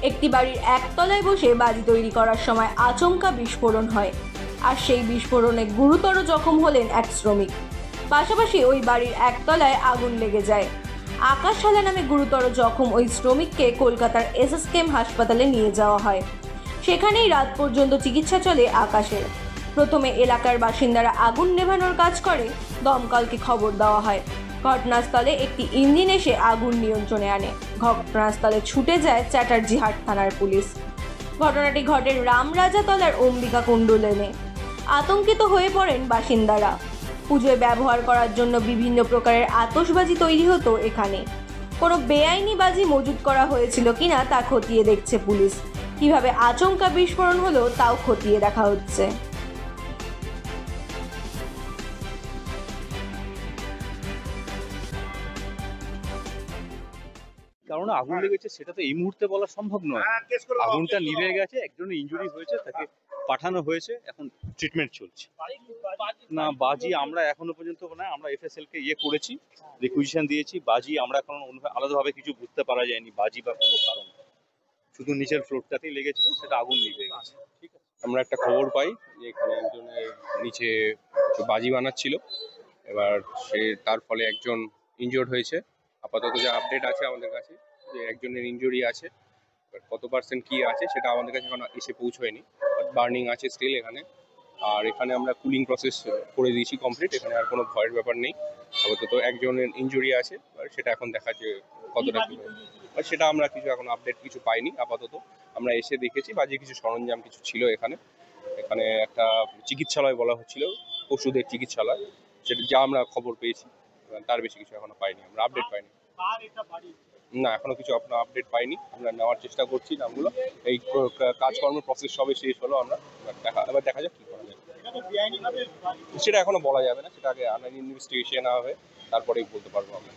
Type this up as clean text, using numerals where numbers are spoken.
একটি বাড়ির একতলায় বসে বাজি তৈরি করার সময় আচমকা বিস্ফোরণ হয়, আর সেই বিস্ফোরণে গুরুতর জখম হলেন এক শ্রমিক। পাশাপাশি ওই বাড়ির একতলায় আগুন লেগে যায়। আকাশ হালা নামে গুরুতর জখম ওই শ্রমিককে কলকাতার এসএসকেএম হাসপাতালে নিয়ে যাওয়া হয়। সেখানেই রাত পর্যন্ত চিকিৎসা চলে আকাশের। প্রথমে এলাকার বাসিন্দারা আগুন নেভানোর কাজ করে, দমকলকে খবর দেওয়া হয়। ঘটনাস্থলে একটি ইঞ্জিন এসে আগুন নিয়ন্ত্রণে আনে। ঘটনাস্থলে ছুটে যায় চ্যাটার্জিহাট থানার পুলিশ। ঘটনাটি ঘটে রামরাজাতলার অম্বিকা কুণ্ড লেনে। আতঙ্কিত হয়ে পড়েন বাসিন্দারা। পুজোয় ব্যবহার করার জন্য বিভিন্ন প্রকারের আতশবাজি তৈরি হতো এখানে। কোনো বেআইনি বাজি মজুত করা হয়েছিল কিনা তা খতিয়ে দেখছে পুলিশ। কিভাবে আচমকা বিস্ফোরণ হলো তাও খতিয়ে দেখা হচ্ছে। কারণ আগুন লেগেছে সেটা তো এই মুহূর্তে বলা সম্ভব নয়। আগুনটা নিভে গেছে, একজনের ইনজুরি হয়েছে, তাকে পাঠানো হয়েছে, এখন ট্রিটমেন্ট চলছে। না বাজি আমরা এখনো পর্যন্ত না, আমরা এফএসএল কে করেছি, রিকুইজিশন দিয়েছি। বাজি আমরা এখন আলাদাভাবে কিছু বুঝতে পারা যায়নি বাজি বা কোনো কারণ, শুধু নিচের ফ্লোরটাতেই লেগেছিল, সেটা আগুন নিভে গেছে। ঠিক আছে, আমরা একটা খবর পাই যে এখানে একজনের নিচে কিছু বাজি বানাচ্ছিল, এবার তার ফলে একজন ইনজোর্ড হয়েছে। আপাতত যা আপডেট আছে আমাদের কাছে যে একজনের ইনজুরি আছে, এবার কত পার্সেন্ট কি আছে সেটা আমাদের কাছে এখন এসে পৌঁছয়নি, বার্নিং আছে স্টিল এখানে। আর এখানে আমরা কুলিং প্রসেস করে দিয়েছি কমপ্লিট, এখানে আর কোনো ভয়ের ব্যাপার নেই। আপাতত একজনের ইনজুরি আছে, সেটা এখন দেখা যে কতটা কি হয়, সেটা আমরা কিছু এখন আপডেট কিছু পাইনি। আপাতত আমরা এসে দেখেছি বাজে কিছু সরঞ্জাম কিছু ছিল এখানে। এখানে একটা চিকিৎসালয় বলা হচ্ছিল, ওষুধের চিকিৎসালয়, সেটা যা আমরা খবর পেয়েছি। তার বেশি কিছু এখনো পাইনি, আমরা আপডেট পাইনি। না, এখনো কিছু আপনার আপডেট পাইনি। আমরা নেওয়ার চেষ্টা করছি নামগুলো। এই কাজকর্মের প্রসেস সবে শেষ হলো, আমরা এবার দেখা যাক কি করা যায়। সেটা এখনো বলা যাবে না, সেটা আগে ইনভেস্টিগেশন হবে, তারপরেই বলতে পারবো আমরা।